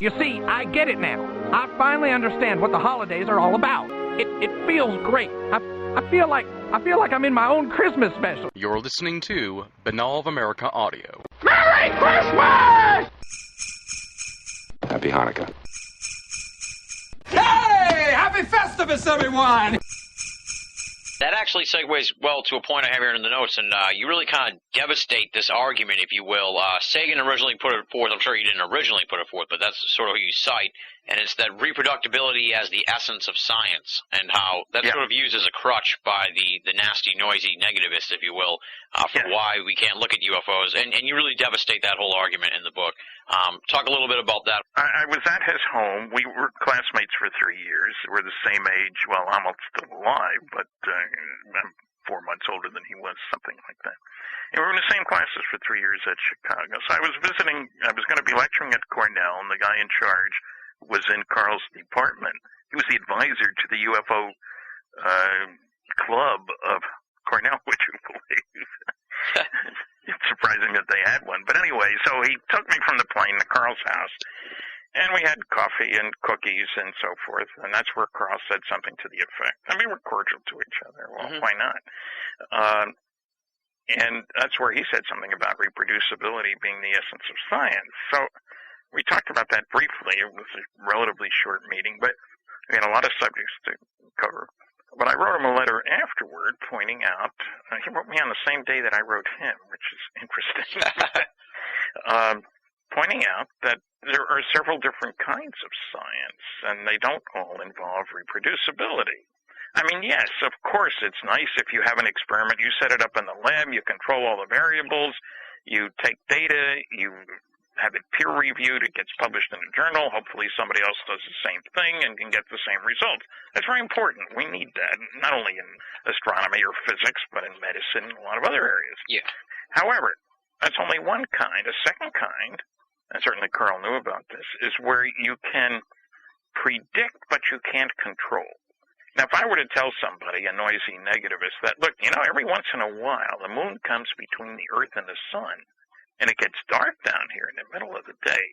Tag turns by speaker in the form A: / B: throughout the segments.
A: You see, I get it now. I finally understand what the holidays are all about. It feels great. I feel like I'm in my own Christmas special.
B: You're listening to Binnall of America Audio.
A: Merry Christmas!
C: Happy Hanukkah.
A: Hey! Happy Festivus, everyone!
D: That actually segues well to a point I have here in the notes, and you really kind of devastate this argument, if you will. Sagan originally put it forth. I'm sure he didn't originally put it forth, but that's sort of who you cite, and it's that reproducibility as the essence of science, and how that's sort of used as a crutch by the nasty, noisy negativists, if you will, for why we can't look at UFOs, and you really devastate that whole argument in the book. Talk a little bit about that.
E: I was at his home. We were classmates for 3 years. We're the same age. Well, I'm still alive, but I'm 4 months older than he was, something like that. And we were in the same classes for 3 years at Chicago. So I was going to be lecturing at Cornell, and the guy in charge was in Carl's department. He was the advisor to the UFO club of Cornell, would you believe? It's surprising that they had one. But anyway, so he took me from the plane to Carl's house, and we had coffee and cookies and so forth, and that's where Carl said something to the effect. I mean, we were cordial to each other. Well, why not? And that's where he said something about reproducibility being the essence of science. So we talked about that briefly. It was a relatively short meeting, but we had a lot of subjects to cover. But I wrote him a letter afterward pointing out, he wrote me on the same day that I wrote him, which is interesting, pointing out that there are several different kinds of science, and they don't all involve reproducibility. I mean, yes, of course, it's nice if you have an experiment, you set it up in the lab, you control all the variables, you take data, you have it peer-reviewed, it gets published in a journal, hopefully somebody else does the same thing and can get the same results. That's very important. We need that, not only in astronomy or physics, but in medicine and a lot of other areas.
D: Yeah.
E: However, that's only one kind. A second kind, and certainly Carl knew about this, is where you can predict, but you can't control. Now, if I were to tell somebody, a noisy negativist, that, look, every once in a while, the moon comes between the Earth and the sun, and it gets dark down here in the middle of the day.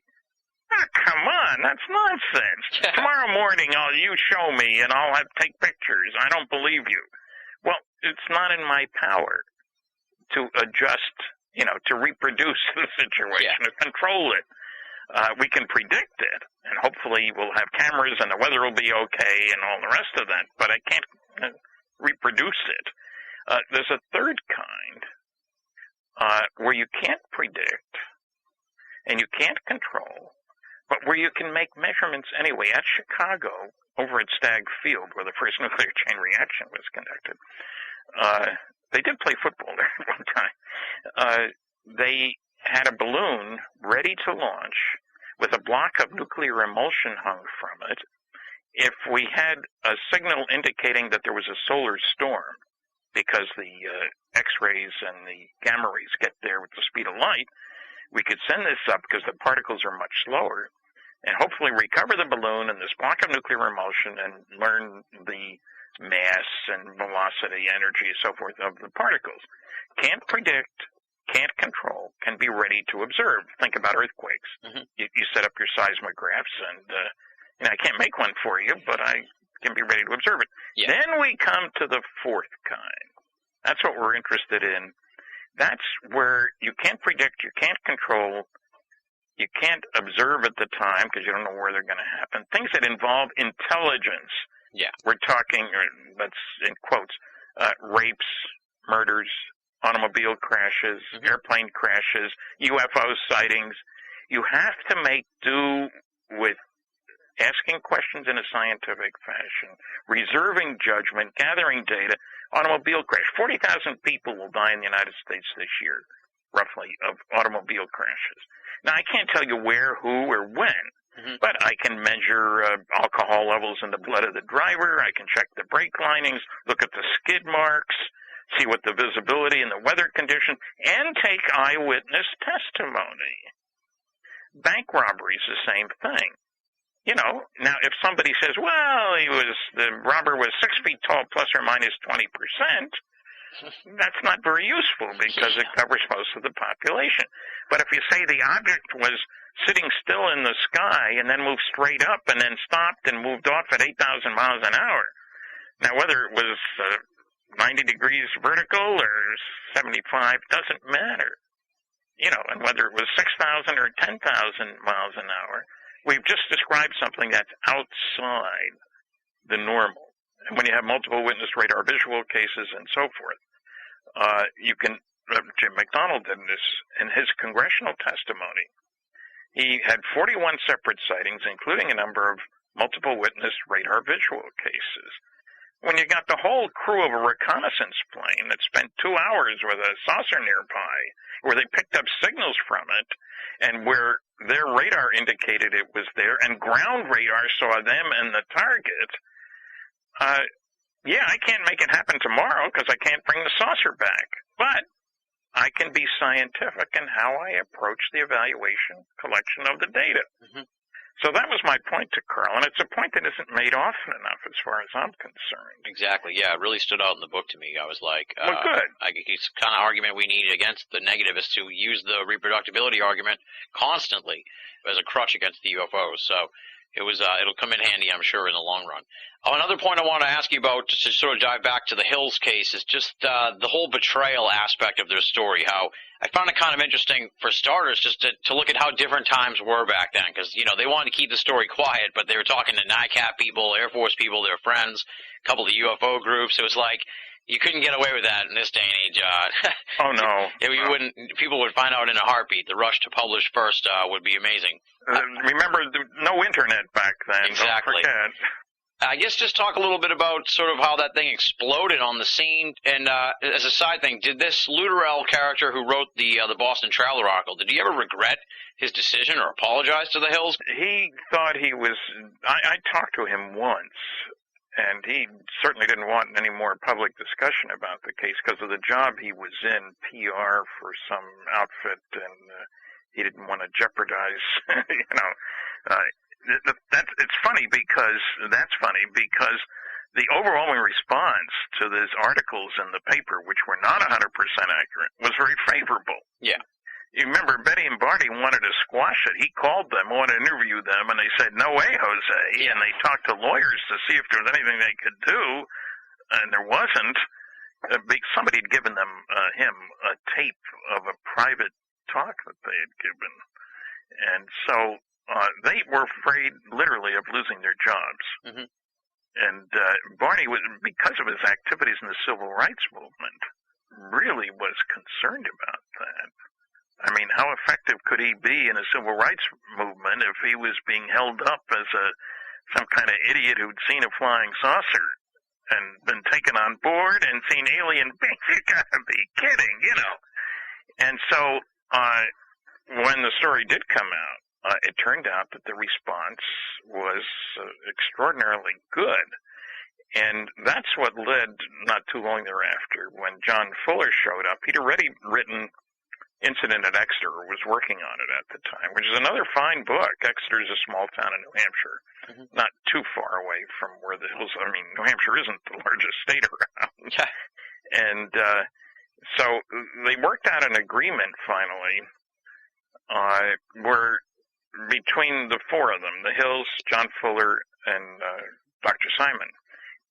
E: Come on, that's nonsense. Tomorrow morning, you show me, and I'll take pictures. I don't believe you. Well, it's not in my power to adjust, to reproduce the situation, to control it. We can predict it, and hopefully we'll have cameras, and the weather will be okay, and all the rest of that, but I can't reproduce it. There's a third kind, where you can't predict and you can't control, but where you can make measurements anyway. At Chicago, over at Stagg Field, where the first nuclear chain reaction was conducted, they did play football there at one time. They had a balloon ready to launch with a block of nuclear emulsion hung from it. If we had a signal indicating that there was a solar storm, because the X-rays and the gamma rays get there with the speed of light, we could send this up because the particles are much slower, and hopefully recover the balloon and this block of nuclear emulsion and learn the mass and velocity, energy, and so forth of the particles. Can't predict, can't control, can be ready to observe. Think about earthquakes. You set up your seismographs, and I can't make one for you, but I can be ready to observe it. Yeah. Then we come to the fourth kind. That's what we're interested in. That's where you can't predict, you can't control, you can't observe at the time because you don't know where they're going to happen. Things that involve intelligence.
D: Yeah.
E: We're talking, that's in quotes, rapes, murders, automobile crashes, airplane crashes, UFO sightings. You have to make do with asking questions in a scientific fashion, reserving judgment, gathering data. Automobile crash. 40,000 people will die in the United States this year, roughly, of automobile crashes. Now, I can't tell you where, who, or when, but I can measure alcohol levels in the blood of the driver. I can check the brake linings, look at the skid marks, see what the visibility and the weather condition, and take eyewitness testimony. Bank robbery is the same thing. Now if somebody says, well, the robber was 6 feet tall plus or minus 20%, that's not very useful because it covers most of the population. But if you say the object was sitting still in the sky and then moved straight up and then stopped and moved off at 8,000 miles an hour. Now, whether it was 90 degrees vertical or 75 doesn't matter. You know, and whether it was 6,000 or 10,000 miles an hour, we've just described something that's outside the normal. And when you have multiple witness radar visual cases and so forth, you can, Jim McDonald did this in his congressional testimony. He had 41 separate sightings, including a number of multiple witness radar visual cases. When you got the whole crew of a reconnaissance plane that spent 2 hours with a saucer nearby, where they picked up signals from it, and where their radar indicated it was there, and ground radar saw them and the target, yeah, I can't make it happen tomorrow because I can't bring the saucer back. But I can be scientific in how I approach the evaluation collection of the data. Mm-hmm. So that was my point to Carl, and it's a point that isn't made often enough as far as I'm concerned.
D: Exactly, yeah, it really stood out in the book to me. I was like,
E: well, good.
D: It's the kind of argument we need against the negative is to use the reproducibility argument constantly as a crutch against the UFOs. So it was, it'll come in handy, I'm sure, in the long run. Another point I want to ask you about, just to sort of dive back to the Hills case, is just the whole betrayal aspect of their story. How I found it kind of interesting, for starters, just to look at how different times were back then, because, you know, they wanted to keep the story quiet, but they were talking to NICAP people, Air Force people, their friends, a couple of the UFO groups. It was like, you couldn't get away with that in this day and age.
E: Oh, no.
D: You wouldn't. People would find out in a heartbeat. The rush to publish first would be amazing.
E: Remember, no internet back then.
D: Exactly.
E: Don't forget.
D: I guess just talk a little bit about sort of how that thing exploded on the scene. And as a side thing, did this Luttrell character who wrote the Boston Traveler article, did he ever regret his decision or apologize to the Hills?
E: He thought he was. I talked to him once, and he certainly didn't want any more public discussion about the case because of the job he was in, PR for some outfit, and he didn't want to jeopardize, It's funny because the overwhelming response to these articles in the paper, which were not 100% accurate, was very favorable.
D: Yeah.
E: You remember Betty and Barney wanted to squash it. He called them, wanted to interview them, and they said, "No way, Jose." Yeah. And they talked to lawyers to see if there was anything they could do, and there wasn't. Somebody had given him a tape of a private talk that they had given. And so they were afraid, literally, of losing their jobs. Mm-hmm. And Barney, because of his activities in the civil rights movement, really was concerned about that. I mean, how effective could he be in a civil rights movement if he was being held up as some kind of idiot who'd seen a flying saucer and been taken on board and seen alien beings? You gotta be kidding, you know. And so when the story did come out, it turned out that the response was extraordinarily good. And that's what led, not too long thereafter, when John Fuller showed up. He'd already written Incident at Exeter, or was working on it at the time, which is another fine book. Exeter is a small town in New Hampshire, not too far away from where the Hills. I mean, New Hampshire isn't the largest state around. And so they worked out an agreement finally where between the four of them, the Hills, John Fuller, and Dr. Simon.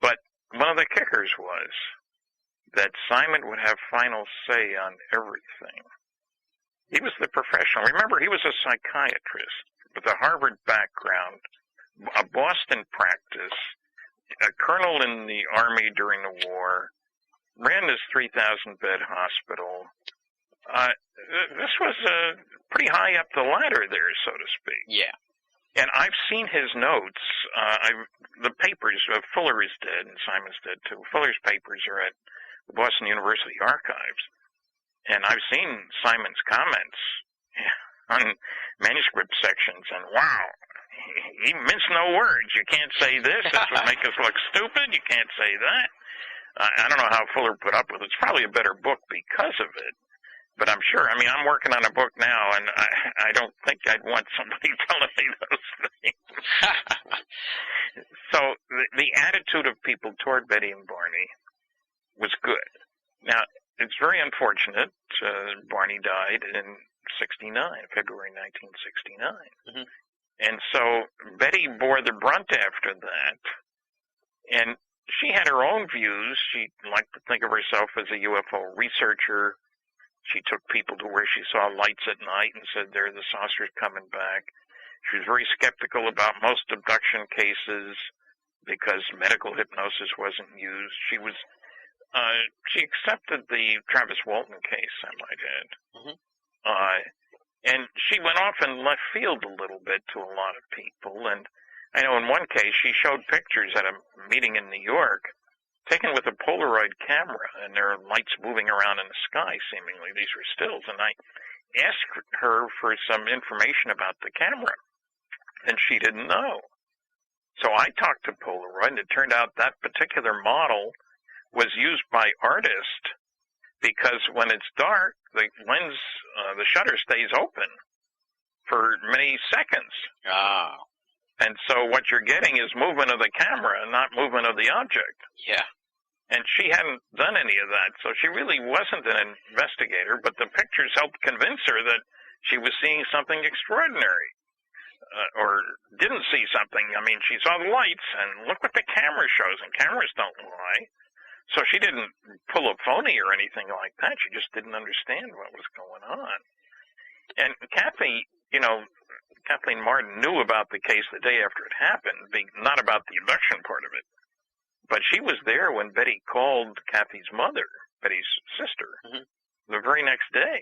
E: But one of the kickers was that Simon would have final say on everything. He was the professional. Remember, he was a psychiatrist with a Harvard background, a Boston practice, a colonel in the Army during the war, ran this 3,000-bed hospital. This was pretty high up the ladder there, so to speak.
D: Yeah.
E: And I've seen his notes. The papers, Fuller is dead, and Simon's dead too. Fuller's papers are at the Boston University Archives. And I've seen Simon's comments on manuscript sections, and wow, he minced no words. You can't say this. This would make us look stupid. You can't say that. I don't know how Fuller put up with it. It's probably a better book because of it. But I'm sure, I mean, I'm working on a book now, and I don't think I'd want somebody telling me those things. So the attitude of people toward Betty and Barney was good. Now, it's very unfortunate. Barney died, and February 1969. And so Betty bore the brunt after that, and she had her own views. She liked to think of herself as a UFO researcher. She took people to where she saw lights at night and said, there are the saucers coming back. She was very skeptical about most abduction cases because medical hypnosis wasn't used. She accepted the Travis Walton case, I might add. And she went off in left field a little bit to a lot of people. And I know in one case she showed pictures at a meeting in New York taken with a Polaroid camera, and there are lights moving around in the sky, seemingly. These were stills. And I asked her for some information about the camera, and she didn't know. So I talked to Polaroid, and it turned out that particular model was used by artists because when it's dark, the lens, the shutter stays open for many seconds. And so what you're getting is movement of the camera, not movement of the object.
D: Yeah.
E: And she hadn't done any of that, so she really wasn't an investigator, but the pictures helped convince her that she was seeing something extraordinary. Or didn't see something. I mean, she saw the lights, and look what the camera shows, and cameras don't lie. So she didn't pull a phony or anything like that. She just didn't understand what was going on. And Kathy, Kathleen Martin knew about the case the day after it happened, not about the abduction part of it. But she was there when Betty called Kathy's mother, Betty's sister, the very next day.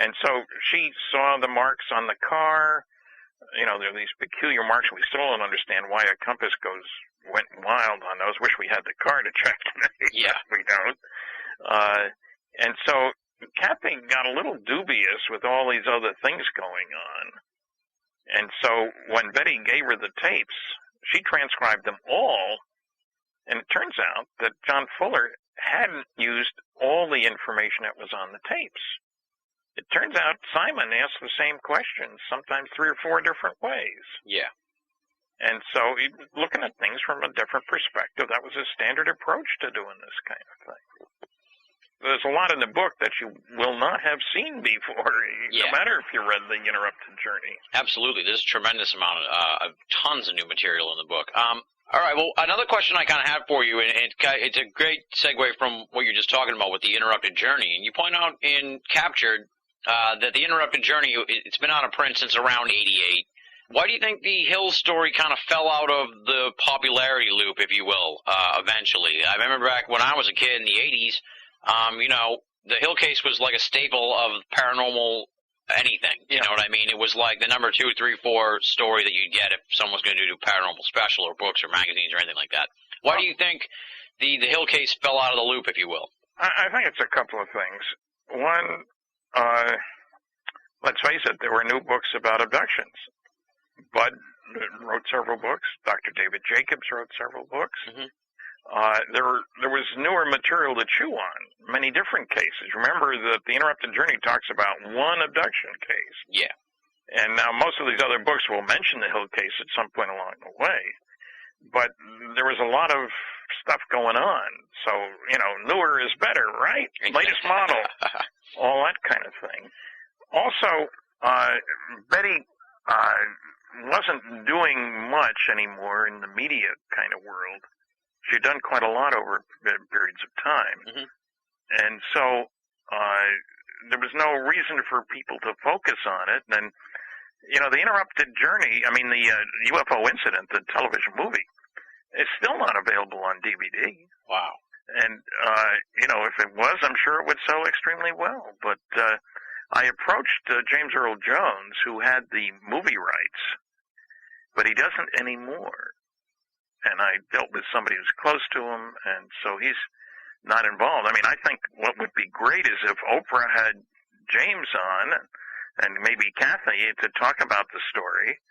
E: And so she saw the marks on the car. There are these peculiar marks. We still don't understand why a compass went wild on those. Wish we had the car to check.
D: Yeah.
E: We don't. And so Kathy got a little dubious with all these other things going on. And so when Betty gave her the tapes, she transcribed them all. And it turns out that John Fuller hadn't used all the information that was on the tapes. It turns out Simon asked the same questions, sometimes 3 or 4 different ways.
D: Yeah.
E: And so looking at things from a different perspective, that was a standard approach to doing this kind of thing. There's a lot in the book that you will not have seen before, no matter if you read The Interrupted Journey.
D: Absolutely. There's a tremendous amount of tons of new material in the book. All right, well, another question I kind of have for you, and it's a great segue from what you're just talking about with The Interrupted Journey. And you point out in Captured that The Interrupted Journey, it's been out of print since around 88. Why do you think the Hill story kind of fell out of the popularity loop, if you will, eventually? I remember back when I was a kid in the 80s, the Hill case was like a staple of paranormal anything. You know what I mean? It was like the number 2, 3, 4 story that you'd get if someone's going to do paranormal special or books or magazines or anything like that. Why do you think the Hill case fell out of the loop, if you will?
E: I think it's a couple of things. One, let's face it, there were new books about abductions. Bud wrote several books. Dr. David Jacobs wrote several books. There was newer material to chew on, many different cases. Remember that The Interrupted Journey talks about one abduction case.
D: Yeah.
E: And now most of these other books will mention the Hill case at some point along the way. But there was a lot of stuff going on. So, newer is better, right? Latest model, all that kind of thing. Also, Betty wasn't doing much anymore in the media kind of world. She'd done quite a lot over periods of time. And so there was no reason for people to focus on it. And, The Interrupted Journey, the UFO Incident, the television movie, is still not available on DVD.
D: Wow.
E: And, if it was, I'm sure it would sell extremely well. But I approached James Earl Jones, who had the movie rights, but he doesn't anymore. And I dealt with somebody who's close to him, and so he's not involved. I think what would be great is if Oprah had James on, and maybe Kathy, to talk about the story.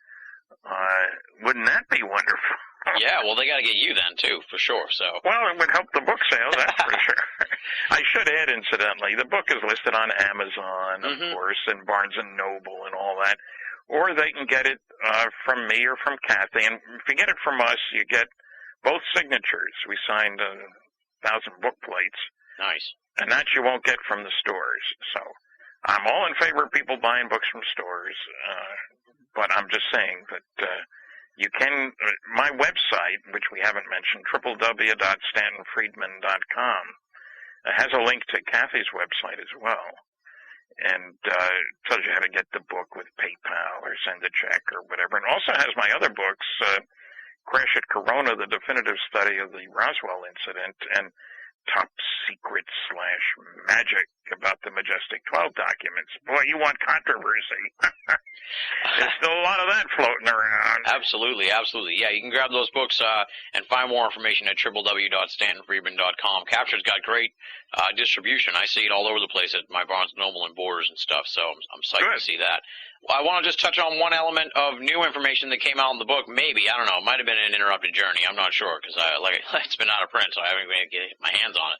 E: Wouldn't that be wonderful?
D: Yeah, well, they got to get you then, too, for sure. So.
E: Well, it would help the book sales, that's for sure. I should add, incidentally, the book is listed on Amazon, of course, and Barnes & Noble and all that. Or they can get it from me or from Kathy. And if you get it from us, you get both signatures. We signed 1,000 book plates.
D: Nice.
E: And that you won't get from the stores. So I'm all in favor of people buying books from stores, but I'm just saying that you can, my website, which we haven't mentioned, www.stantonfriedman.com, has a link to Kathy's website as well, and tells you how to get the book with PayPal or send a check or whatever. And also has my other books, Crash at Corona, the definitive study of the Roswell incident, and Top Secret / Magic about the Majestic 12 documents. Boy, you want controversy. There's still a lot of that floating around.
D: Absolutely, absolutely. Yeah, you can grab those books and find more information at www.stantonfriedman.com. Capture's got great distribution. I see it all over the place at my Barnes & Noble and Borders and stuff, so I'm psyched to see that. Well, I want to just touch on one element of new information that came out in the book. Maybe, I don't know. It might have been an interrupted journey. I'm not sure because it's been out of print, so I haven't been able to get my hands on it.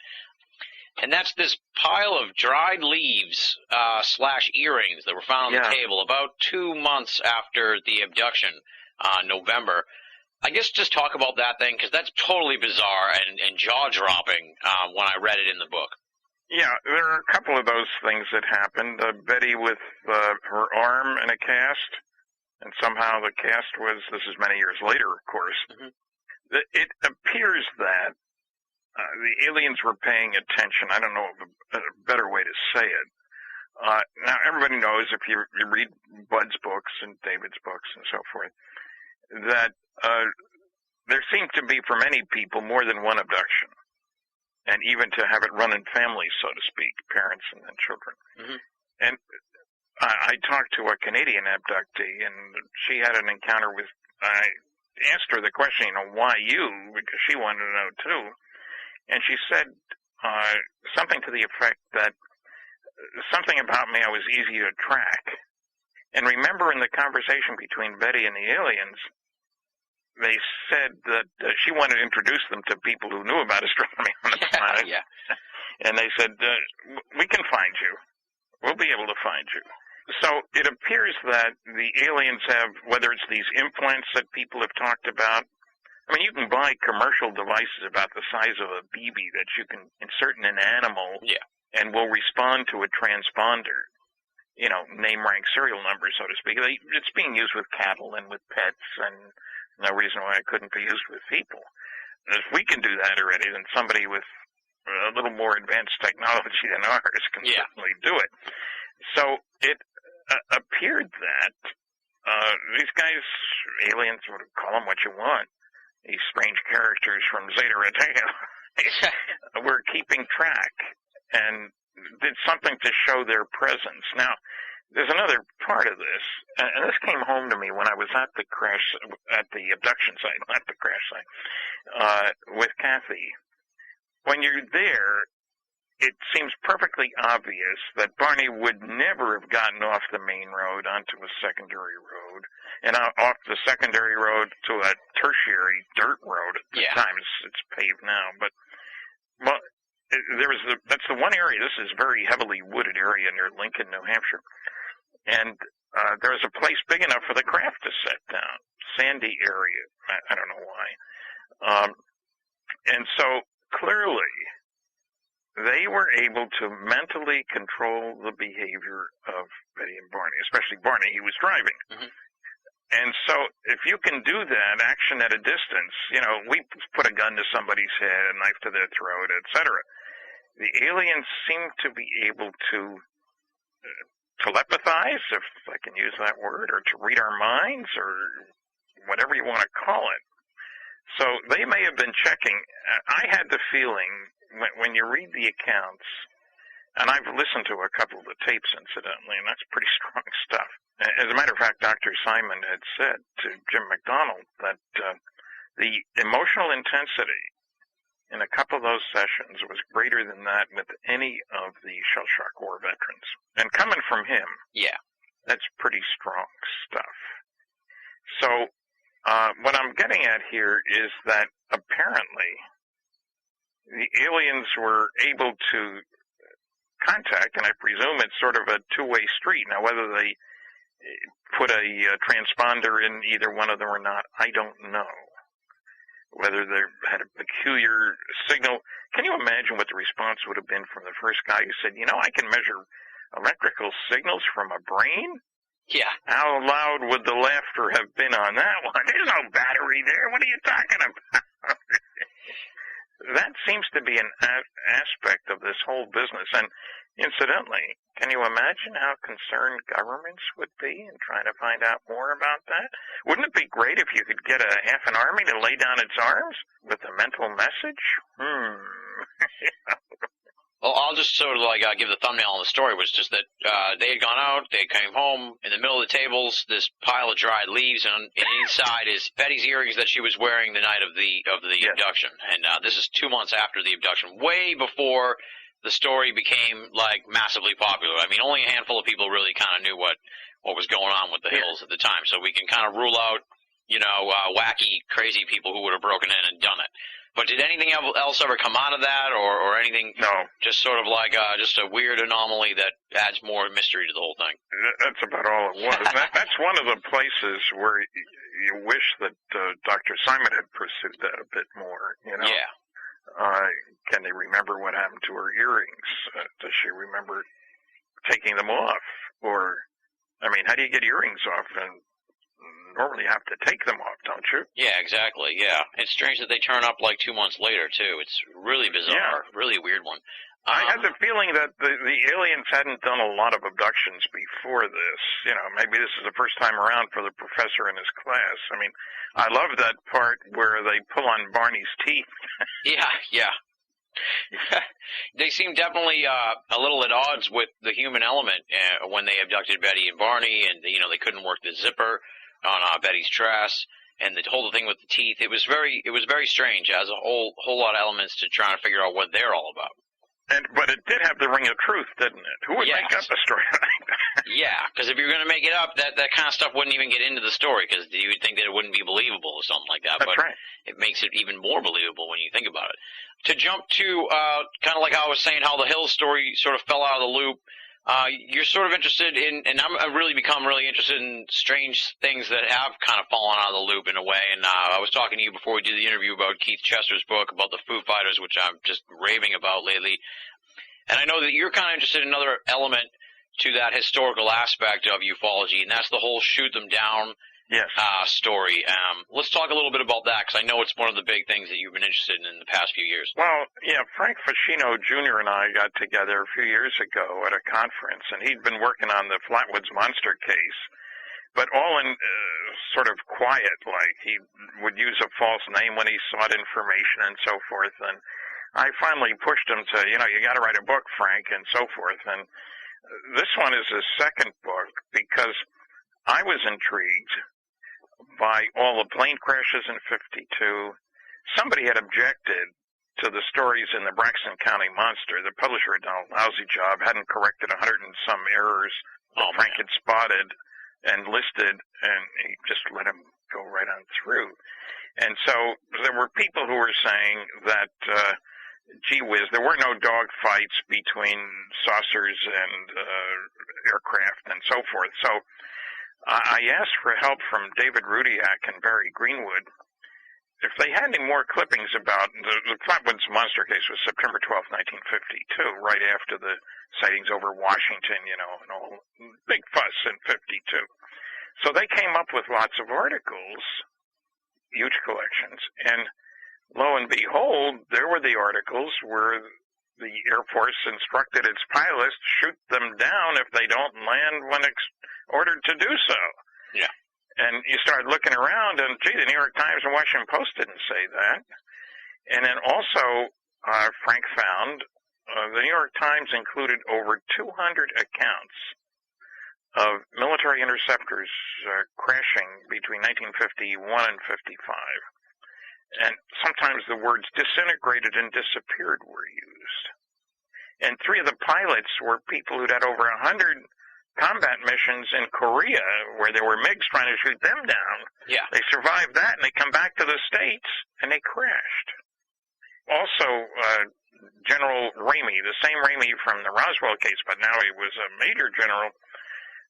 D: And that's this pile of dried leaves / earrings that were found on the table about 2 months after the abduction, November. I guess just talk about that thing because that's totally bizarre and jaw-dropping when I read it in the book.
E: Yeah, there are a couple of those things that happened. Betty with her arm in a cast, and somehow the cast was, this is many years later, of course. Mm-hmm. It appears that the aliens were paying attention. I don't know a better way to say it. Now, everybody knows, if you read Bud's books and David's books and so forth, that there seemed to be, for many people, more than one abduction. And even to have it run in families, so to speak, parents and then children. Mm-hmm. And I talked to a Canadian abductee, and she had an encounter with, I asked her the question, why you? Because she wanted to know, too. And she said something to the effect that something about me I was easy to track. And remember in the conversation between Betty and the aliens, they said that she wanted to introduce them to people who knew about astronomy on the planet.
D: Yeah.
E: And they said, we can find you. We'll be able to find you. So it appears that the aliens have, whether it's these implants that people have talked about, I mean, you can buy commercial devices about the size of a BB that you can insert in an animal and will respond to a transponder. Name, rank, serial number, so to speak. It's being used with cattle and with pets, and no reason why it couldn't be used with people. If we can do that already, then somebody with a little more advanced technology than ours can certainly do it. So it appered that these guys, aliens, call them what you want, these strange characters from Zeta Reticuli, were keeping track and did something to show their presence. Now, there's another part of this, and this came home to me when I was at the abduction site, not the crash site, with Kathy. When you're there, it seems perfectly obvious that Barney would never have gotten off the main road onto a secondary road, and off the secondary road to a tertiary dirt road. At the time, it's paved now, but that's the one area. This is a very heavily wooded area near Lincoln, New Hampshire. And there's a place big enough for the craft to set down. Sandy area. I don't know why. And so clearly they were able to mentally control the behavior of Betty and Barney, especially Barney. He was driving. Mm-hmm. And so if you can do that, action at a distance, we put a gun to somebody's head, a knife to their throat, etc. The aliens seem to be able to telepathize, if I can use that word, or to read our minds, or whatever you want to call it. So they may have been checking. I had the feeling, when you read the accounts, and I've listened to a couple of the tapes, incidentally, and that's pretty strong stuff. As a matter of fact, Dr. Simon had said to Jim McDonald that the emotional intensity in a couple of those sessions was greater than that with any of the shell shock war veterans. And coming from him, that's pretty strong stuff. So what I'm getting at here is that apparently the aliens were able to contact, and I presume it's sort of a two-way street. Now, whether they put a transponder in either one of them or not, I don't know. Whether they had a peculiar signal. Can you imagine what the response would have been from the first guy who said, I can measure electrical signals from a brain?
D: Yeah.
E: How loud would the laughter have been on that one? There's no battery there. What are you talking about? That seems to be an aspect of this whole business. And incidentally, can you imagine how concerned governments would be in trying to find out more about that? Wouldn't it be great if you could get a half an army to lay down its arms with a mental message?
D: Well, I'll just sort of give the thumbnail on the story, was just that they had gone out, they came home, in the middle of the tables, this pile of dried leaves, and inside is Betty's earrings that she was wearing the night of the
E: Yes.
D: abduction. And this is 2 months after the abduction, way before the story became massively popular. I mean, only a handful of people really kind of knew what was going on with the Hills at the time, so we can kind of rule out, wacky, crazy people who would have broken in and done it. But did anything else ever come out of that, or anything?
E: No.
D: Just sort of just a weird anomaly that adds more mystery to the whole thing.
E: That's about all it was. That's one of the places where you wish that Dr. Simon had pursued that a bit more,
D: Yeah.
E: Can they remember what happened to her earrings? Does she remember taking them off? Or, how do you get earrings off? And normally you have to take them off, don't you?
D: Yeah, exactly, yeah. It's strange that they turn up 2 months later, too. It's really bizarre, really weird one.
E: I had the feeling that the aliens hadn't done a lot of abductions before this. Maybe this is the first time around for the professor and his class. I love that part where they pull on Barney's teeth.
D: Yeah. They seem definitely a little at odds with the human element when they abducted Betty and Barney, and they couldn't work the zipper on Betty's dress, and the whole thing with the teeth. It was very strange. It has a whole lot of elements to try to figure out what they're all about.
E: But it did have the ring of truth, didn't it? Who would make up a story like that?
D: Yeah, because if you're going to make it up, that kind of stuff wouldn't even get into the story, because you would think that it wouldn't be believable or something like that.
E: That's
D: but
E: right.
D: It makes it even more believable when you think about it. To jump to kind of like how I was saying, how the Hills story sort of fell out of the loop, you're sort of interested in, and I've really become really interested in strange things that have kind of fallen out of the loop in a way. And I was talking to you before we did the interview about Keith Chester's book about the Foo Fighters, which I'm just raving about lately. And I know that you're kind of interested in another element to that historical aspect of ufology, and that's the whole shoot them down story. Let's talk a little bit about that, because I know it's one of the big things that you've been interested in the past few years.
E: Well, yeah, Frank Ficino Jr. and I got together a few years ago at a conference, and he'd been working on the Flatwoods Monster case, but all in sort of quiet, like he would use a false name when he sought information and so forth, and I finally pushed him to, you got to write a book, Frank, and so forth. And this one is his second book because I was intrigued by all the plane crashes in '52. Somebody had objected to the stories in the Braxton County Monster. The publisher had done a lousy job, hadn't corrected 100 and some errors that Frank had spotted and listed, and he just let him go right on through. And so there were people who were saying that gee whiz, there were no dog fights between saucers and aircraft and so forth. So I asked for help from David Rudiak and Barry Greenwood if they had any more clippings about the Flatwoods Monster case. Was September 12, 1952, right after the sightings over Washington, and all big fuss in '52. So they came up with lots of articles, huge collections, and lo and behold, there were the articles where the Air Force instructed its pilots to shoot them down if they don't land when ordered to do so.
D: Yeah.
E: And you start looking around, and gee, the New York Times and Washington Post didn't say that. And then also, Frank found the New York Times included over 200 accounts of military interceptors crashing between 1951 and 55. And sometimes the words disintegrated and disappeared were used. And 3 of the pilots were people who'd had over 100 combat missions in Korea where there were MiGs trying to shoot them down.
D: Yeah.
E: They survived that, and they come back to the States, and they crashed. Also, General Ramey, the same Ramey from the Roswell case, but now he was a major general,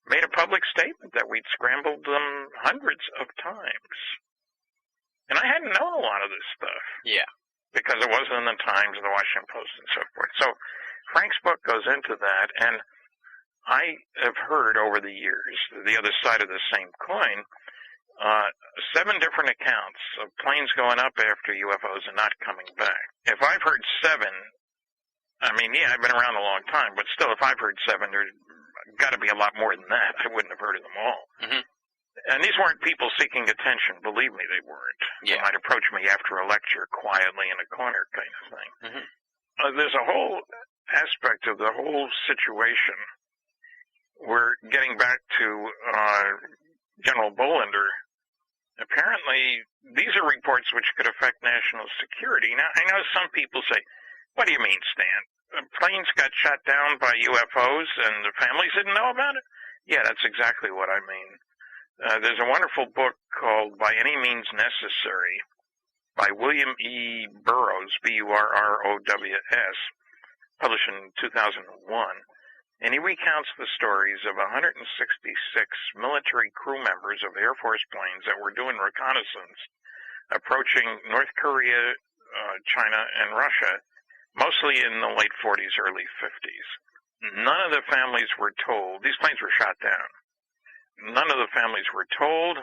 E: made a public statement that we'd scrambled them hundreds of times. And I hadn't known a lot of this stuff.
D: Yeah.
E: Because it wasn't in the Times or the Washington Post and so forth. So Frank's book goes into that, and I have heard over the years, the other side of the same coin, 7 different accounts of planes going up after UFOs and not coming back. If I've heard 7, I mean, yeah, I've been around a long time, but still, if I've heard 7, there's got to be a lot more than that. I wouldn't have heard of them all.
D: Mm-hmm.
E: And these weren't people seeking attention. Believe me, they weren't.
D: Yeah.
E: They might approach me after a lecture quietly in a corner kind of thing.
D: Mm-hmm.
E: There's a whole aspect of the whole situation. We're getting back to General Bolander. Apparently, these are reports which could affect national security. Now, I know some people say, what do you mean, Stan? Planes got shot down by UFOs and the families didn't know about it? Yeah, that's exactly what I mean. There's a wonderful book called By Any Means Necessary by William E. Burroughs, B-U-R-R-O-W-S, published in 2001. And he recounts the stories of 166 military crew members of Air Force planes that were doing reconnaissance, approaching North Korea, China, and Russia, mostly in the late 40s, early 50s. None of the families were told. These planes were shot down. None of the families were told.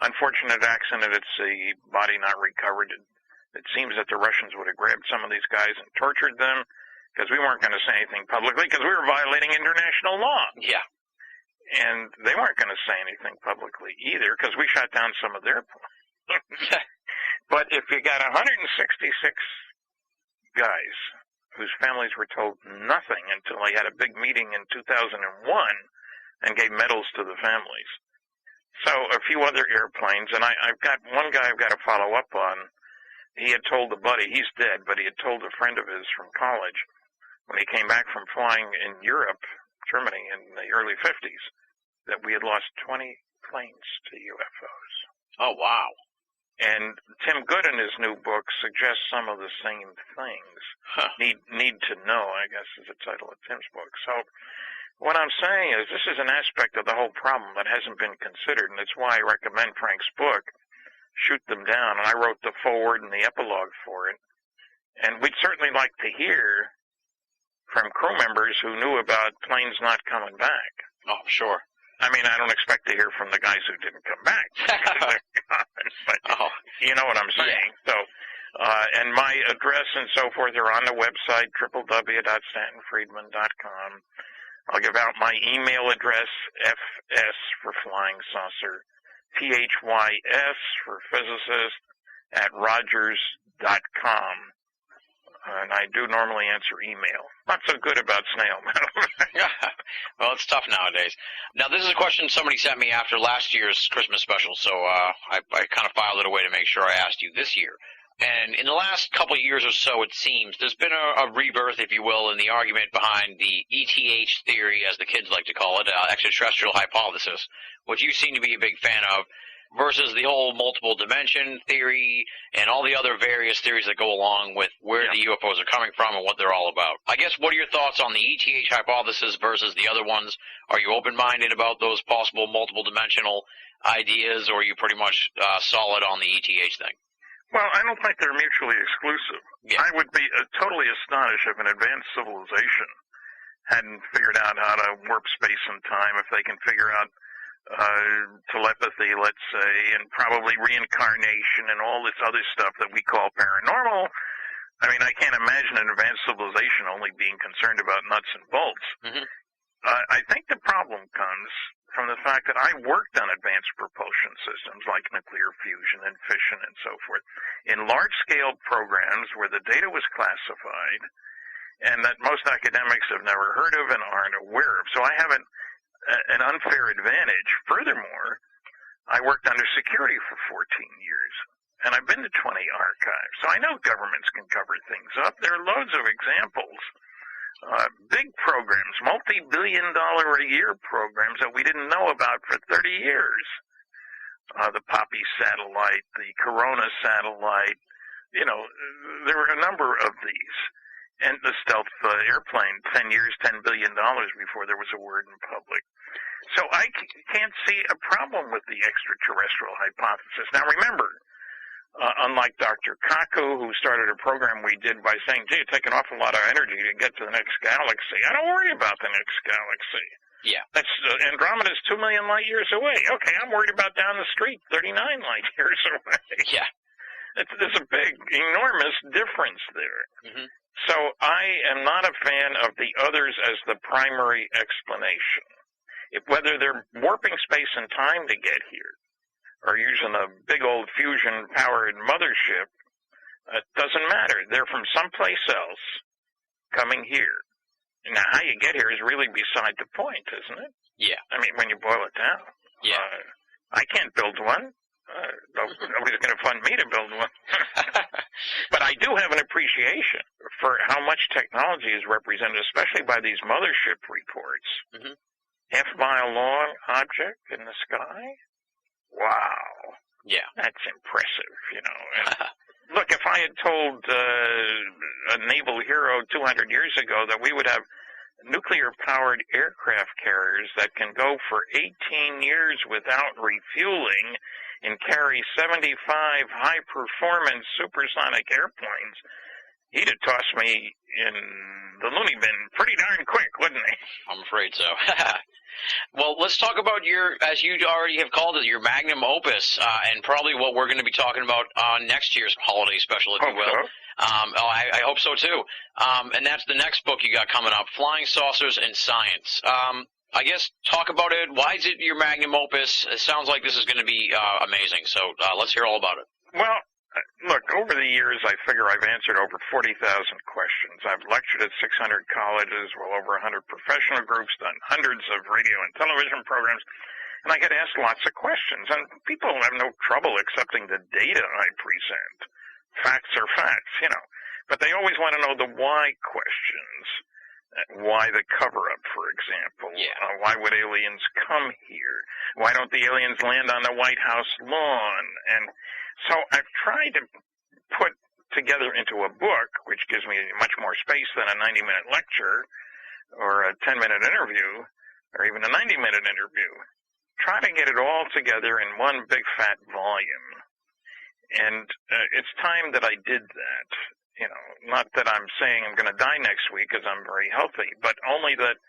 E: Unfortunate accident at sea, body not recovered. It seems that the Russians would have grabbed some of these guys and tortured them, because we weren't going to say anything publicly, because we were violating international law.
D: Yeah.
E: And they weren't going to say anything publicly either, because we shot down some of their planes. But if you got 166 guys whose families were told nothing until they had a big meeting in 2001 and gave medals to the families. So a few other airplanes, and I've got one guy I've got to follow up on. He had told a buddy, he's dead, but he had told a friend of his from college, when he came back from flying in Europe, Germany, in the early 50s, that we had lost 20 planes to UFOs.
D: Oh, wow.
E: And Tim Good in his new book suggests some of the same things.
D: Huh.
E: Need to know, I guess, is the title of Tim's book. So what I'm saying is this is an aspect of the whole problem that hasn't been considered, and it's why I recommend Frank's book, Shoot Them Down. And I wrote the foreword and the epilogue for it. And we'd certainly like to hear from crew members who knew about planes not coming back.
D: Oh, sure.
E: I mean, I don't expect to hear from the guys who didn't come back. But you know what I'm saying.
D: Yeah.
E: So, and my address and so forth are on the website, www.stantonfriedman.com. I'll give out my email address, FS for Flying Saucer, PHYS for Physicist, @Rogers.com. And I do normally answer email. Not so good about snail mail.
D: Well, it's tough nowadays. Now, this is a question somebody sent me after last year's Christmas special, so I kind of filed it away to make sure I asked you this year. And in the last couple of years or so, it seems, there's been a rebirth, if you will, in the argument behind the ETH theory, as the kids like to call it, extraterrestrial hypothesis, which you seem to be a big fan of, versus the whole multiple dimension theory and all the other various theories that go along with where the UFOs are coming from and what they're all about. I guess, what are your thoughts on the ETH hypothesis versus the other ones? Are you open-minded about those possible multiple dimensional ideas, or are you pretty much solid on the ETH thing?
E: Well, I don't think they're mutually exclusive.
D: Yeah.
E: I would be totally astonished if an advanced civilization hadn't figured out how to warp space and time, if they can figure out telepathy, let's say, and probably reincarnation and all this other stuff that we call paranormal. I mean, I can't imagine an advanced civilization only being concerned about nuts and bolts.
D: Mm-hmm.
E: I think the problem comes from the fact that I worked on advanced propulsion systems like nuclear fusion and fission and so forth in large-scale programs where the data was classified and that most academics have never heard of and aren't aware of. So I have an unfair advantage. Furthermore, I worked under security for 14 years, and I've been to 20 archives, so I know governments can cover things up. There are loads of examples. Big programs, multi-billion-dollar-a-year programs that we didn't know about for 30 years. The Poppy satellite, the Corona satellite, you know, there were a number of these. And the stealth airplane, 10 years, $10 billion before there was a word in public. So I can't see a problem with the extraterrestrial hypothesis. Now remember, unlike Dr. Kaku, who started a program we did by saying, gee, it takes an awful lot of energy to get to the next galaxy. I don't worry about the next galaxy. Yeah. Andromeda's 2 million light years away. Okay, I'm worried about down the street, 39 light years away.
D: Yeah.
E: There's a big, enormous difference there.
D: Mm-hmm.
E: So I am not a fan of the others as the primary explanation. Whether they're warping space and time to get here, or using a big old fusion-powered mothership, it doesn't matter. They're from someplace else coming here. Now, how you get here is really beside the point, isn't it?
D: Yeah.
E: I mean, when you boil it down.
D: Yeah.
E: I can't build one. Nobody's going to fund me to build one. But I do have an appreciation for how much technology is represented, especially by these mothership reports.
D: Mm-hmm.
E: Half-mile-long object in the sky? Wow.
D: Yeah.
E: That's impressive, you know. And look, if I had told a naval hero 200 years ago that we would have nuclear-powered aircraft carriers that can go for 18 years without refueling and carry 75 high-performance supersonic airplanes, he'd have tossed me in the loony bin pretty darn quick, wouldn't he?
D: I'm afraid so. Well, let's talk about as you already have called it, your magnum opus, and probably what we're going to be talking about on next year's holiday special, if you will.
E: So.
D: I hope so, too. And that's the next book you got coming up, Flying Saucers and Science. I guess talk about it. Why is it your magnum opus? It sounds like this is going to be amazing, so let's hear all about it.
E: Well, look, over the years, I figure I've answered over 40,000 questions. I've lectured at 600 colleges, well over 100 professional groups, done hundreds of radio and television programs, and I get asked lots of questions. And people have no trouble accepting the data I present. Facts are facts, you know. But they always want to know the why questions. Why the cover-up, for example?
D: Yeah.
E: Why would aliens come here? Why don't the aliens land on the White House lawn? And so I've tried to put together into a book, which gives me much more space than a 90-minute lecture or a 10-minute interview or even a 90-minute interview. Try to get it all together in one big fat volume. And it's time that I did that. You know, not that I'm saying I'm going to die next week because I'm very healthy, but only that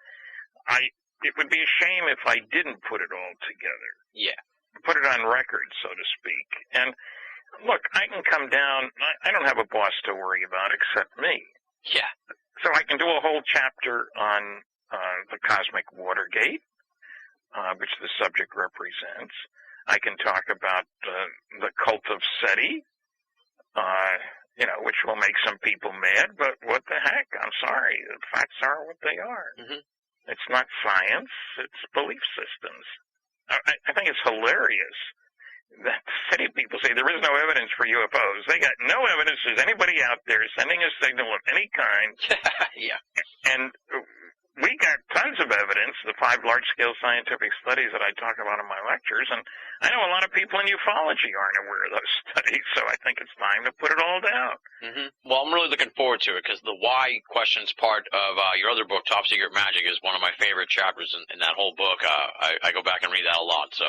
E: it would be a shame if I didn't put it all together.
D: Yeah.
E: Put it on record, so to speak. And look, I can come down. I don't have a boss to worry about except me.
D: Yeah.
E: So I can do a whole chapter on the cosmic Watergate, which the subject represents. I can talk about the cult of SETI, you know, which will make some people mad, but what the heck? I'm sorry. The facts are what they are. Mm-hmm. It's not science. It's belief systems. I think it's hilarious that SETI people say there is no evidence for UFOs. They got no evidence there's anybody out there sending a signal of any kind.
D: Yeah.
E: And we got tons of evidence, the 5 large-scale scientific studies that I talk about in my lectures, and I know a lot of people in ufology aren't aware of those studies, so I think it's time to put it all down.
D: Mm-hmm. Well, I'm really looking forward to it, because the why questions part of your other book, Top Secret Magic, is one of my favorite chapters in that whole book. I go back and read that a lot, so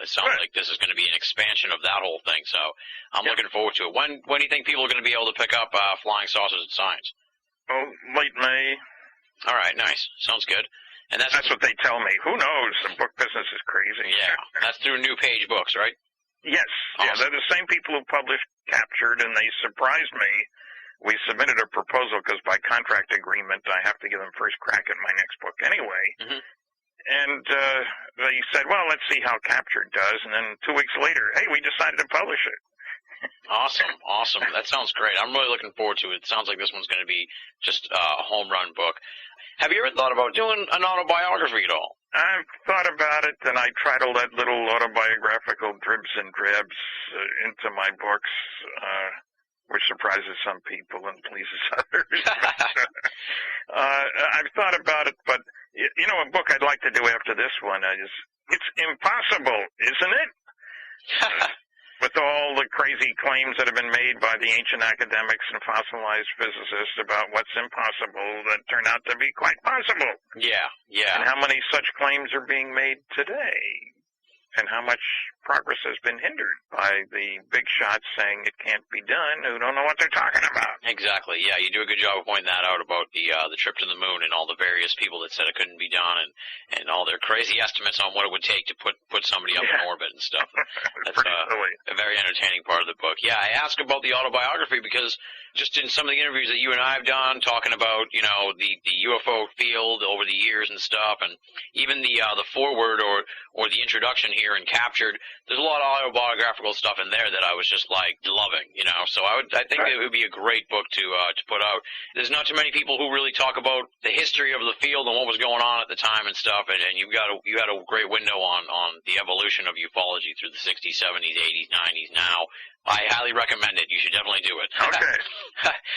D: it sounds like this is going to be an expansion of that whole thing, so I'm looking forward to it. When do you think people are going to be able to pick up Flying Saucers and Science?
E: Oh, late May.
D: All right, nice. Sounds good. And that's
E: what they tell me. Who knows? The book business is crazy.
D: Yeah, that's through New Page Books, right?
E: Yes. Awesome. Yeah, they're the same people who published Captured, and they surprised me. We submitted a proposal because by contract agreement I have to give them first crack at my next book anyway. Mm-hmm. And they said, well, let's see how Captured does. And then 2 weeks later, hey, we decided to publish it.
D: Awesome. That sounds great. I'm really looking forward to it. It sounds like this one's going to be just a home run book. Have you ever thought about doing an autobiography at all?
E: I've thought about it, and I try to let little autobiographical dribs and drabs into my books, which surprises some people and pleases others. I've thought about it, but, you know, a book I'd like to do after this one is, it's impossible, isn't it? With all the crazy claims that have been made by the ancient academics and fossilized physicists about what's impossible that turn out to be quite possible.
D: Yeah.
E: And how many such claims are being made today? And how much progress has been hindered by the big shots saying it can't be done who don't know what they're talking about.
D: Exactly. Yeah, you do a good job of pointing that out about the trip to the moon and all the various people that said it couldn't be done, and all their crazy estimates on what it would take to put somebody up in orbit and stuff. That's a very entertaining part of the book. Yeah, I asked about the autobiography because just in some of the interviews that you and I have done, talking about the UFO field over the years and stuff, and even the foreword or the introduction here in Captured, there's a lot of autobiographical stuff in there that I was just like loving, So I think it would be a great book to put out. There's not too many people who really talk about the history of the field and what was going on at the time and stuff, and you had a great window on the evolution of ufology through the 60s, 70s, 80s, 90s. Now, I highly recommend it. You should definitely do it.
E: Okay,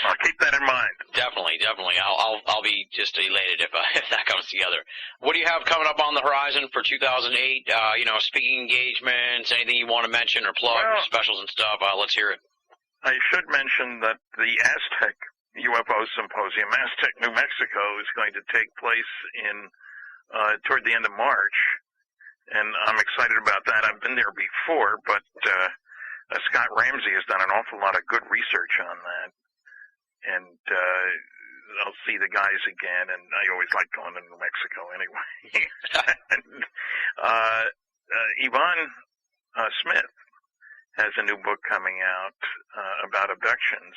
E: I'll keep that in mind.
D: Definitely. I'll be just elated if that comes together. What do you have coming up on the horizon for 2008? Speaking engagements, anything you want to mention or plug, specials and stuff? Let's hear it.
E: I should mention that the Aztec UFO Symposium, Aztec, New Mexico, is going to take place toward the end of March, and I'm excited about that. I've been there before, but Scott Ramsey has done an awful lot of good research on that, and I'll see the guys again, and I always like going to New Mexico anyway. And, Yvonne Smith has a new book coming out about abductions,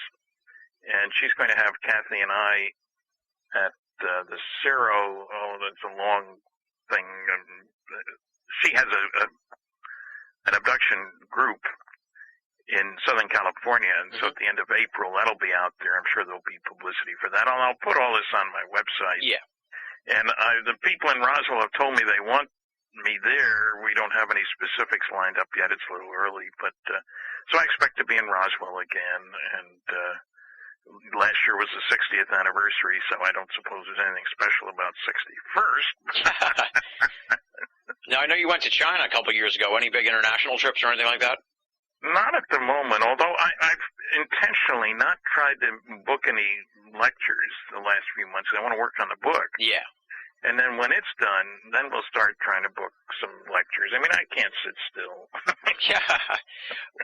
E: and she's going to have Kathy and I at the Cerro. Oh, that's a long thing. She has an abduction group in Southern California, and so at the end of April, that'll be out there. I'm sure there'll be publicity for that. I'll put all this on my website.
D: Yeah.
E: And the people in Roswell have told me they want me there. We don't have any specifics lined up yet. It's a little early, but so I expect to be in Roswell again. And last year was the 60th anniversary, so I don't suppose there's anything special about 61st.
D: Now, I know you went to China a couple of years ago. Any big international trips or anything like that?
E: Not at the moment, although I've intentionally not tried to book any lectures the last few months. I want to work on the book.
D: Yeah.
E: And then when it's done, then we'll start trying to book some lectures. I mean, I can't sit still.
D: Yeah.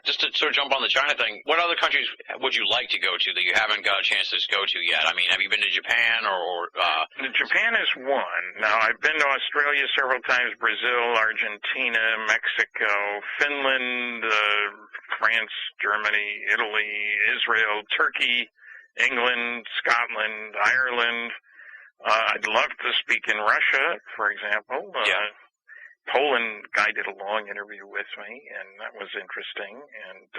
D: Just to sort of jump on the China thing, what other countries would you like to go to that you haven't got a chance to go to yet? I mean, have you been to Japan or
E: Japan is one. Now, I've been to Australia several times, Brazil, Argentina, Mexico, Finland, France, Germany, Italy, Israel, Turkey, England, Scotland, Ireland. I'd love to speak in Russia, for example. Poland guy did a long interview with me, and that was interesting. And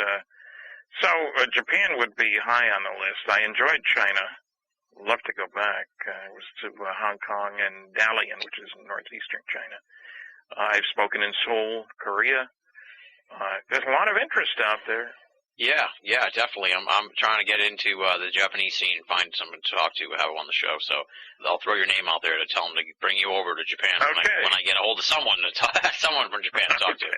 E: so Japan would be high on the list. I enjoyed China. Love to go back. I was to Hong Kong and Dalian, which is in northeastern China. I've spoken in Seoul, Korea. There's a lot of interest out there.
D: Yeah, definitely. I'm trying to get into the Japanese scene, find someone to talk to, have them on the show. So I'll throw your name out there to tell them to bring you over to Japan when I get a hold of someone someone from Japan to talk to.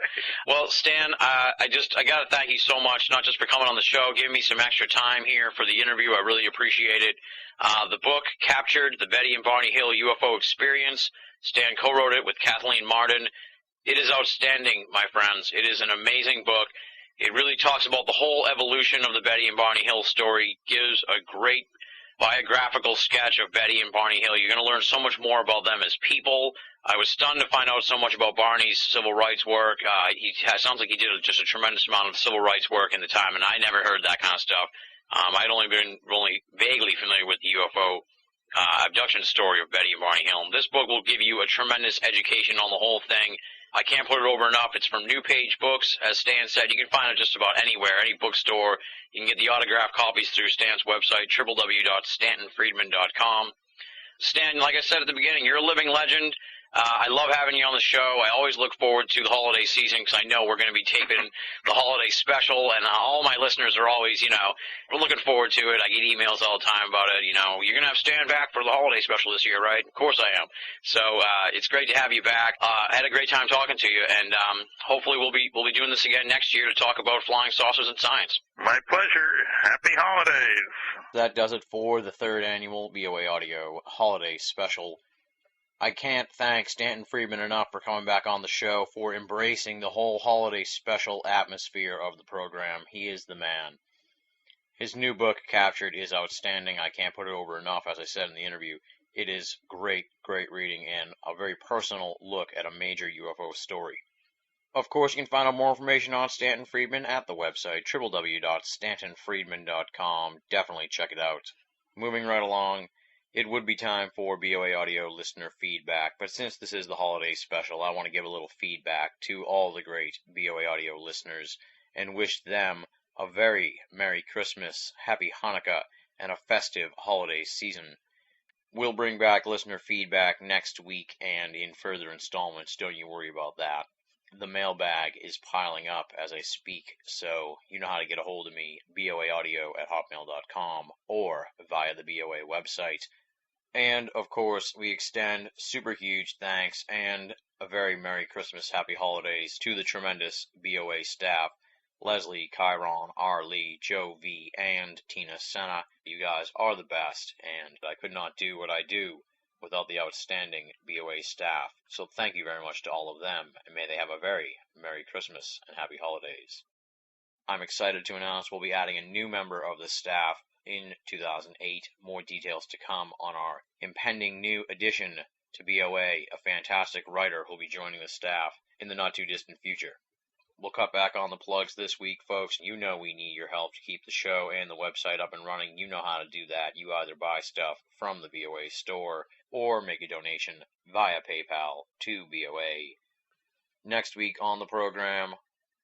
D: Well, Stan, I got to thank you so much, not just for coming on the show, giving me some extra time here for the interview. I really appreciate it. The book, Captured, The Betty and Barney Hill UFO Experience. Stan co-wrote it with Kathleen Martin. It is outstanding, my friends. It is an amazing book. It really talks about the whole evolution of the Betty and Barney Hill story, gives a great biographical sketch of Betty and Barney Hill. You're going to learn so much more about them as people. I was stunned to find out so much about Barney's civil rights work. Sounds like he did just a tremendous amount of civil rights work in the time, and I never heard that kind of stuff. I'd only been vaguely familiar with the UFO abduction story of Betty and Barney Hill. This book will give you a tremendous education on the whole thing. I can't put it over enough. It's from New Page Books. As Stan said, you can find it just about anywhere, any bookstore. You can get the autographed copies through Stan's website, www.stantonfriedman.com. Stan, like I said at the beginning, you're a living legend. I love having you on the show. I always look forward to the holiday season because I know we're going to be taping the holiday special, and all my listeners are always, we're looking forward to it. I get emails all the time about it. You're going to have Stan back for the holiday special this year, right? Of course I am. So it's great to have you back. I had a great time talking to you, and hopefully we'll be doing this again next year to talk about flying saucers and science.
E: My pleasure. Happy holidays.
F: That does it for the third annual BOA Audio Holiday Special.
D: I can't thank Stanton Friedman enough for coming back on the show, for embracing the whole holiday special atmosphere of the program. He is the man. His new book, Captured, is outstanding. I can't put it over enough, as I said in the interview. It is great, great reading and a very personal look at a major UFO story. Of course, you can find out more information on Stanton Friedman at the website, www.stantonfriedman.com. Definitely check it out. Moving right along, it would be time for BOA Audio listener feedback, but since this is the holiday special, I want to give a little feedback to all the great BOA Audio listeners and wish them a very Merry Christmas, Happy Hanukkah, and a festive holiday season. We'll bring back listener feedback next week and in further installments, don't you worry about that. The mailbag is piling up as I speak, so you know how to get a hold of me, boaaudio@hotmail.com or via the BOA website. And, of course, we extend super huge thanks and a very Merry Christmas, Happy Holidays to the tremendous BOA staff, Leslie, Chiron, R. Lee, Joe V., and Tina Senna. You guys are the best, and I could not do what I do without the outstanding BOA staff. So thank you very much to all of them, and may they have a very Merry Christmas and Happy Holidays. I'm excited to announce we'll be adding a new member of the staff in 2008. More details to come on our impending new addition to BOA, a fantastic writer who'll be joining the staff in the not-too-distant future. We'll cut back on the plugs this week, folks. You know we need your help to keep the show and the website up and running. You know how to do that. You either buy stuff from the BOA store or make a donation via PayPal to BOA. Next week on the program,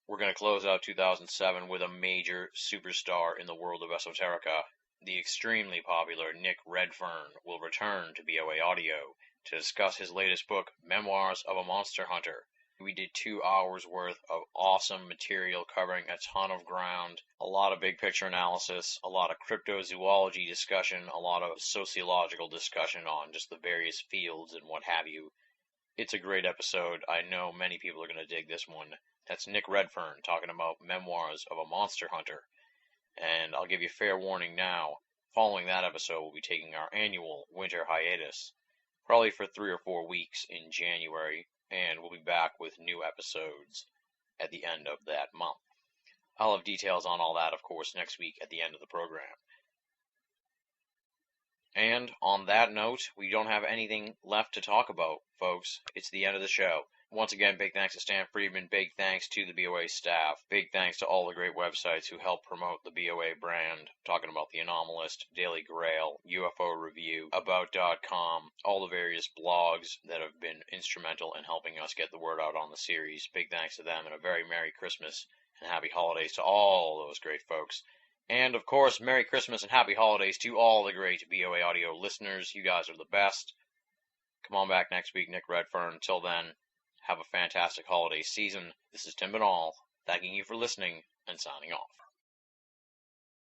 D: we're going to close out 2007 with a major superstar in the world of esoterica. The extremely popular Nick Redfern will return to BOA Audio to discuss his latest book, Memoirs of a Monster Hunter. We did 2 hours worth of awesome material covering a ton of ground, a lot of big picture analysis, a lot of cryptozoology discussion, a lot of sociological discussion on just the various fields and what have you. It's a great episode. I know many people are going to dig this one. That's Nick Redfern talking about Memoirs of a Monster Hunter. And I'll give you fair warning now. Following that episode, we'll be taking our annual winter hiatus, probably for 3 or 4 weeks in January. And we'll be back with new episodes at the end of that month. I'll have details on all that, of course, next week at the end of the program. And on that note, we don't have anything left to talk about, folks. It's the end of the show. Once again, big thanks to Stan Friedman, big thanks to the BOA staff, big thanks to all the great websites who help promote the BOA brand, talking about The Anomalist, Daily Grail, UFO Review, About.com, all the various blogs that have been instrumental in helping us get the word out on the series. Big thanks to them, and a very Merry Christmas and Happy Holidays to all those great folks. And, of course, Merry Christmas and Happy Holidays to all the great BOA Audio listeners. You guys are the best. Come on back next week, Nick Redfern. Until then, have a fantastic holiday season. This is Tim Binnall, thanking you for listening and signing off.